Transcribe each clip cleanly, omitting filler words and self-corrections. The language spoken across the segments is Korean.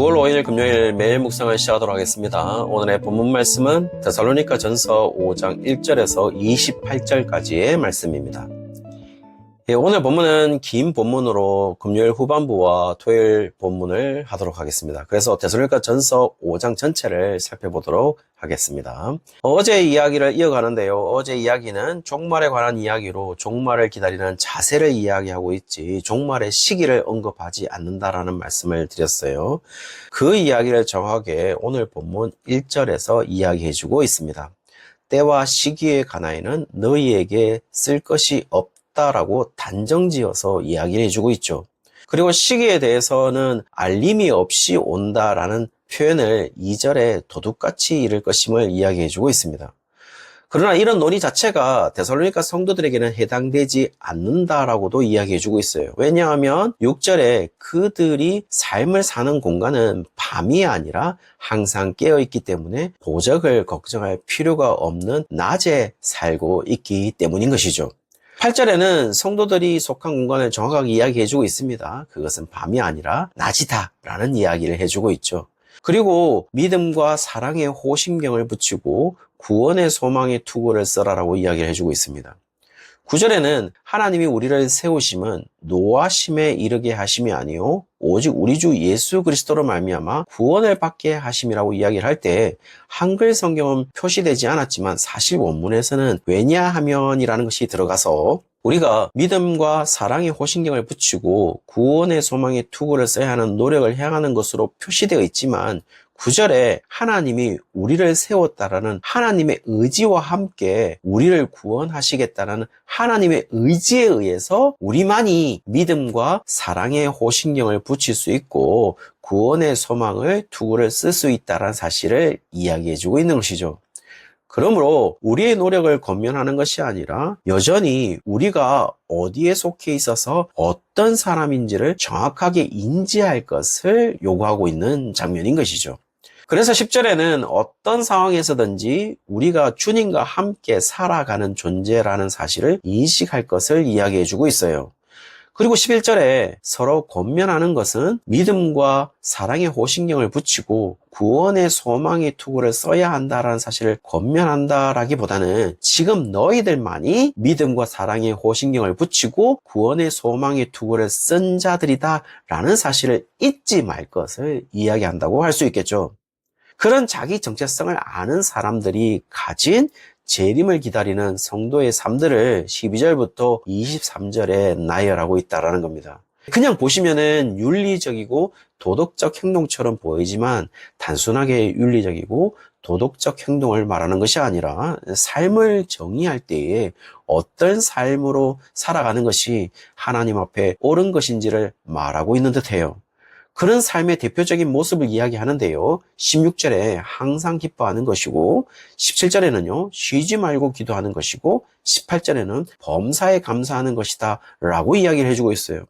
9월 5일 금요일 매일 묵상을 시작하도록 하겠습니다. 오늘의 본문 말씀은 데살로니가 전서 5장 1절에서 28절까지의 말씀입니다. 오늘 본문은 긴 본문으로 금요일 후반부와 토요일 본문을 하도록 하겠습니다. 그래서 데살로니가 전서 5장 전체를 살펴보도록 하겠습니다. 어제 이야기를 이어가는데요. 어제 이야기는 종말에 관한 이야기로 종말을 기다리는 자세를 이야기하고 있지 종말의 시기를 언급하지 않는다라는 말씀을 드렸어요. 그 이야기를 정확하게 오늘 본문 1절에서 이야기해주고 있습니다. 때와 시기에 관하여는 너희에게 쓸 것이 없다라고 단정지어서 이야기를 해주고 있죠. 그리고 시기에 대해서는 알림이 없이 온다라는 표현을 2절에 도둑같이 이를 것임을 이야기해주고 있습니다. 그러나 이런 논의 자체가 데살로니가 성도들에게는 해당되지 않는다라고도 이야기해주고 있어요. 왜냐하면 6절에 그들이 삶을 사는 공간은 밤이 아니라 항상 깨어있기 때문에 도적을 걱정할 필요가 없는 낮에 살고 있기 때문인 것이죠. 8절에는 성도들이 속한 공간을 정확하게 이야기해주고 있습니다. 그것은 밤이 아니라 낮이다 라는 이야기를 해주고 있죠. 그리고 믿음과 사랑의 호심경을 붙이고 구원의 소망의 투구를 써라라고 이야기를 해주고 있습니다. 9절에는 하나님이 우리를 세우심은 노하심에 이르게 하심이 아니요 오직 우리 주 예수 그리스도로 말미암아 구원을 받게 하심이라고 이야기를 할 때 한글 성경은 표시되지 않았지만 사실 원문에서는 왜냐하면이라는 것이 들어가서 우리가 믿음과 사랑의 호신경을 붙이고 구원의 소망의 투구를 써야 하는 노력을 향하는 것으로 표시되어 있지만 9절에 하나님이 우리를 세웠다라는 하나님의 의지와 함께 우리를 구원하시겠다라는 하나님의 의지에 의해서 우리만이 믿음과 사랑의 호신경을 붙일 수 있고 구원의 소망을 투구를 쓸 수 있다는 사실을 이야기해주고 있는 것이죠. 그러므로 우리의 노력을 권면하는 것이 아니라 여전히 우리가 어디에 속해 있어서 어떤 사람인지를 정확하게 인지할 것을 요구하고 있는 장면인 것이죠. 그래서 10절에는 어떤 상황에서든지 우리가 주님과 함께 살아가는 존재라는 사실을 인식할 것을 이야기해주고 있어요. 그리고 11절에 서로 권면하는 것은 믿음과 사랑의 호신경을 붙이고 구원의 소망의 투구를 써야 한다라는 사실을 권면한다라기보다는 지금 너희들만이 믿음과 사랑의 호신경을 붙이고 구원의 소망의 투구를 쓴 자들이다라는 사실을 잊지 말 것을 이야기한다고 할 수 있겠죠. 그런 자기 정체성을 아는 사람들이 가진 재림을 기다리는 성도의 삶들을 12절부터 23절에 나열하고 있다는 겁니다. 그냥 보시면은 윤리적이고 도덕적 행동처럼 보이지만 단순하게 윤리적이고 도덕적 행동을 말하는 것이 아니라 삶을 정의할 때에 어떤 삶으로 살아가는 것이 하나님 앞에 옳은 것인지를 말하고 있는 듯해요. 그런 삶의 대표적인 모습을 이야기하는데요. 16절에 항상 기뻐하는 것이고 17절에는요. 쉬지 말고 기도하는 것이고 18절에는 범사에 감사하는 것이다 라고 이야기를 해주고 있어요.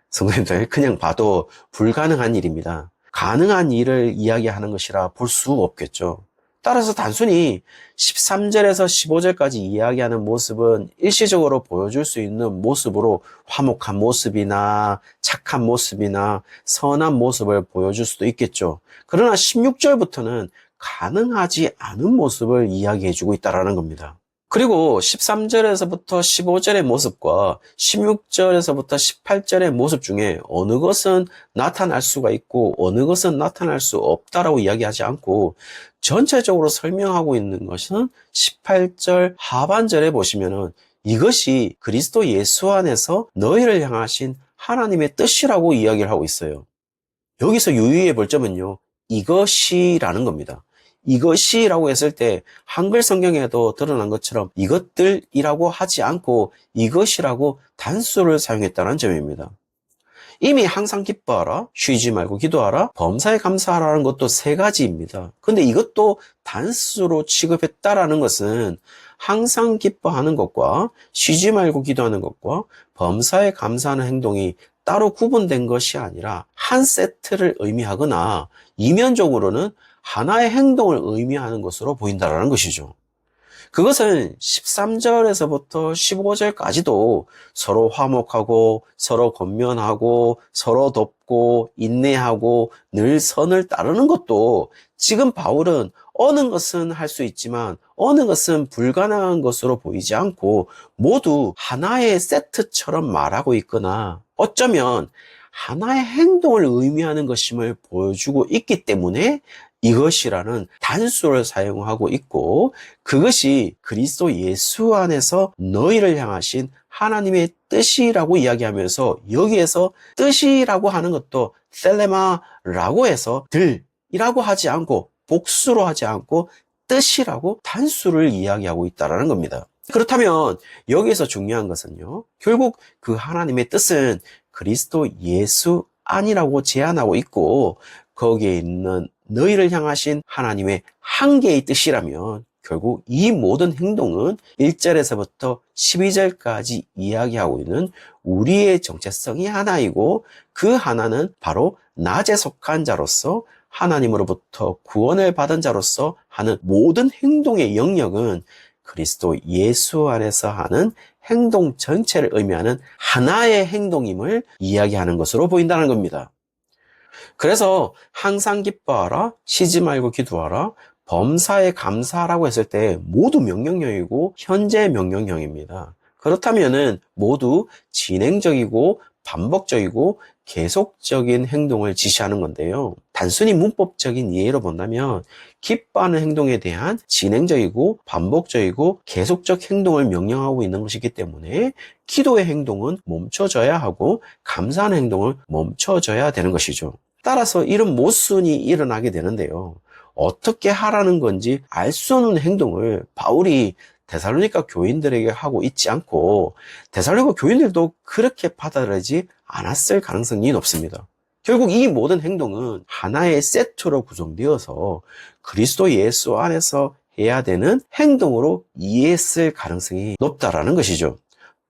성도님들 그냥 봐도 불가능한 일입니다. 가능한 일을 이야기하는 것이라 볼 수 없겠죠. 따라서 단순히 13절에서 15절까지 이야기하는 모습은 일시적으로 보여줄 수 있는 모습으로 화목한 모습이나 착한 모습이나 선한 모습을 보여줄 수도 있겠죠. 그러나 16절부터는 가능하지 않은 모습을 이야기해주고 있다는 겁니다. 그리고 13절에서부터 15절의 모습과 16절에서부터 18절의 모습 중에 어느 것은 나타날 수가 있고 어느 것은 나타날 수 없다라고 이야기하지 않고 전체적으로 설명하고 있는 것은 18절 하반절에 보시면은 이것이 그리스도 예수 안에서 너희를 향하신 하나님의 뜻이라고 이야기를 하고 있어요. 여기서 유의해 볼 점은요. 이것이라는 겁니다. 이것이라고 했을 때 한글 성경에도 드러난 것처럼 이것들이라고 하지 않고 이것이라고 단수를 사용했다는 점입니다. 이미 항상 기뻐하라, 쉬지 말고 기도하라, 범사에 감사하라는 것도 세 가지입니다. 근데 이것도 단수로 취급했다라는 것은 항상 기뻐하는 것과 쉬지 말고 기도하는 것과 범사에 감사하는 행동이 따로 구분된 것이 아니라 한 세트를 의미하거나 이면적으로는 하나의 행동을 의미하는 것으로 보인다는 것이죠. 그것은 13절에서부터 15절까지도 서로 화목하고 서로 권면하고 서로 돕고 인내하고 늘 선을 따르는 것도 지금 바울은 어느 것은 할 수 있지만 어느 것은 불가능한 것으로 보이지 않고 모두 하나의 세트처럼 말하고 있거나 어쩌면 하나의 행동을 의미하는 것임을 보여주고 있기 때문에 이것이라는 단수를 사용하고 있고 그것이 그리스도 예수 안에서 너희를 향하신 하나님의 뜻이라고 이야기하면서 여기에서 뜻이라고 하는 것도 셀레마라고 해서 들이라고 하지 않고 복수로 하지 않고 뜻이라고 단수를 이야기하고 있다는 겁니다. 그렇다면 여기에서 중요한 것은요. 결국 그 하나님의 뜻은 그리스도 예수 안이라고 제안하고 있고 거기에 있는 너희를 향하신 하나님의 한 개의 뜻이라면 결국 이 모든 행동은 1절에서부터 12절까지 이야기하고 있는 우리의 정체성이 하나이고 그 하나는 바로 낮에 속한 자로서 하나님으로부터 구원을 받은 자로서 하는 모든 행동의 영역은 그리스도 예수 안에서 하는 행동 전체를 의미하는 하나의 행동임을 이야기하는 것으로 보인다는 겁니다. 그래서 항상 기뻐하라, 쉬지 말고 기도하라, 범사에 감사하라고 했을 때 모두 명령형이고 현재 명령형입니다. 그렇다면은 모두 진행적이고 반복적이고 계속적인 행동을 지시하는 건데요. 단순히 문법적인 이해로 본다면 기뻐하는 행동에 대한 진행적이고 반복적이고 계속적 행동을 명령하고 있는 것이기 때문에 기도의 행동은 멈춰져야 하고 감사하는 행동을 멈춰져야 되는 것이죠. 따라서 이런 모순이 일어나게 되는데요. 어떻게 하라는 건지 알 수 없는 행동을 바울이 데살로니가 교인들에게 하고 있지 않고 데살로니가 교인들도 그렇게 받아들이지 않았을 가능성이 높습니다. 결국 이 모든 행동은 하나의 세트로 구성되어서 그리스도 예수 안에서 해야 되는 행동으로 이해했을 가능성이 높다라는 것이죠.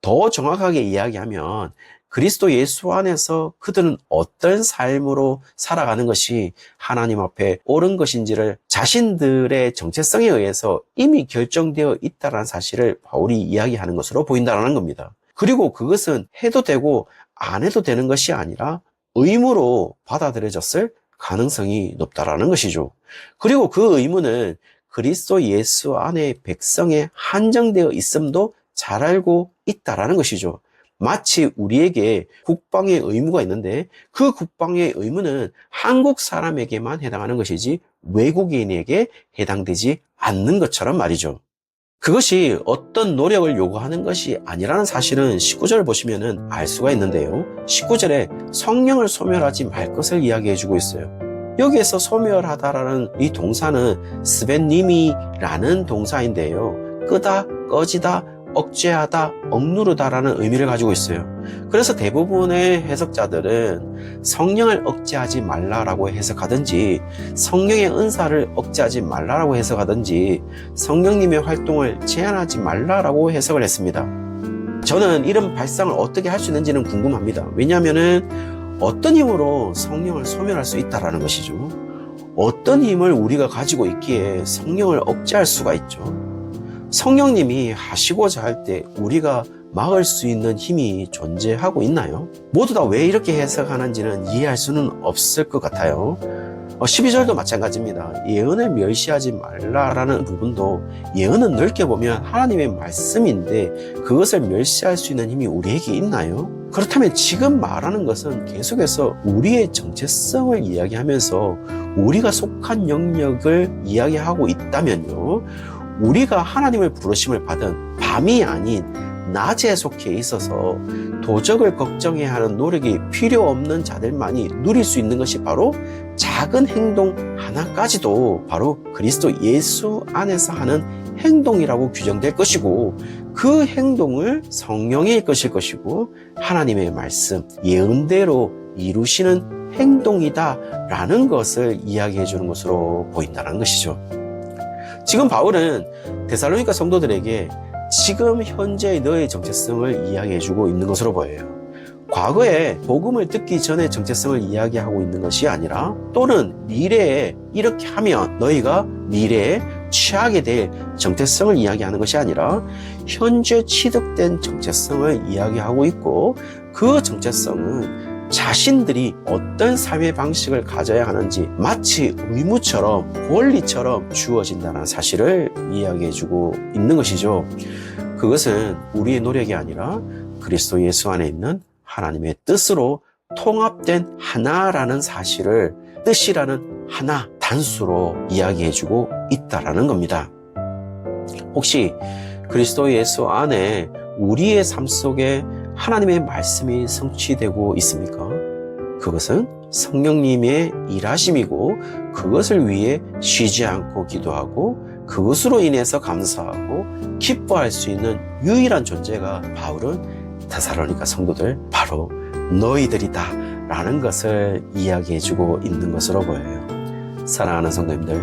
더 정확하게 이야기하면 그리스도 예수 안에서 그들은 어떤 삶으로 살아가는 것이 하나님 앞에 옳은 것인지를 자신들의 정체성에 의해서 이미 결정되어 있다는 사실을 바울이 이야기하는 것으로 보인다는 겁니다. 그리고 그것은 해도 되고 안 해도 되는 것이 아니라 의무로 받아들여졌을 가능성이 높다는 것이죠. 그리고 그 의무는 그리스도 예수 안에 백성에 한정되어 있음도 잘 알고 있다는 것이죠. 마치 우리에게 국방의 의무가 있는데 그 국방의 의무는 한국 사람에게만 해당하는 것이지 외국인에게 해당되지 않는 것처럼 말이죠. 그것이 어떤 노력을 요구하는 것이 아니라는 사실은 19절을 보시면 알 수가 있는데요. 19절에 성령을 소멸하지 말 것을 이야기해주고 있어요. 여기에서 소멸하다라는 이 동사는 스벤님이라는 동사인데요. 끄다, 꺼지다, 억제하다, 억누르다라는 의미를 가지고 있어요. 그래서 대부분의 해석자들은 성령을 억제하지 말라라고 해석하든지 성령의 은사를 억제하지 말라라고 해석하든지 성령님의 활동을 제한하지 말라라고 해석을 했습니다. 저는 이런 발상을 어떻게 할 수 있는지는 궁금합니다. 왜냐하면 어떤 힘으로 성령을 소멸할 수 있다는 것이죠. 어떤 힘을 우리가 가지고 있기에 성령을 억제할 수가 있죠. 성령님이 하시고자 할 때 우리가 막을 수 있는 힘이 존재하고 있나요? 모두 다 왜 이렇게 해석하는지는 이해할 수는 없을 것 같아요. 12절도 마찬가지입니다. 예언을 멸시하지 말라라는 부분도 예언은 넓게 보면 하나님의 말씀인데 그것을 멸시할 수 있는 힘이 우리에게 있나요? 그렇다면 지금 말하는 것은 계속해서 우리의 정체성을 이야기하면서 우리가 속한 영역을 이야기하고 있다면요. 우리가 하나님을 부르심을 받은 밤이 아닌 낮에 속해 있어서 도적을 걱정해야 하는 노력이 필요 없는 자들만이 누릴 수 있는 것이 바로 작은 행동 하나까지도 바로 그리스도 예수 안에서 하는 행동이라고 규정될 것이고 그 행동을 성령이 이끄실 것이고 하나님의 말씀, 예언대로 이루시는 행동이다라는 것을 이야기해 주는 것으로 보인다는 것이죠. 지금 바울은 데살로니가 성도들에게 지금 현재의 너의 정체성을 이야기해주고 있는 것으로 보여요. 과거에 복음을 듣기 전에 정체성을 이야기하고 있는 것이 아니라 또는 미래에 이렇게 하면 너희가 미래에 취하게 될 정체성을 이야기하는 것이 아니라 현재 취득된 정체성을 이야기하고 있고, 그 정체성은 자신들이 어떤 삶의 방식을 가져야 하는지 마치 의무처럼 권리처럼 주어진다는 사실을 이야기해주고 있는 것이죠. 그것은 우리의 노력이 아니라 그리스도 예수 안에 있는 하나님의 뜻으로 통합된 하나라는 사실을, 뜻이라는 하나 단수로 이야기해주고 있다라는 겁니다. 혹시 그리스도 예수 안에 우리의 삶 속에 하나님의 말씀이 성취되고 있습니까? 그것은 성령님의 일하심이고, 그것을 위해 쉬지 않고 기도하고 그것으로 인해서 감사하고 기뻐할 수 있는 유일한 존재가 바울은 데살로니가 성도들, 바로 너희들이다 라는 것을 이야기해주고 있는 것으로 보여요. 사랑하는 성도님들,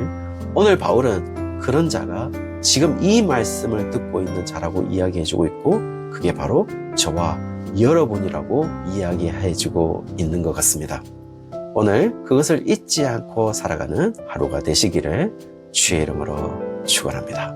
오늘 바울은 그런 자가 지금 이 말씀을 듣고 있는 자라고 이야기해주고 있고, 그게 바로 저와 여러분이라고 이야기해주고 있는 것 같습니다. 오늘 그것을 잊지 않고 살아가는 하루가 되시기를 주의 이름으로 축원합니다.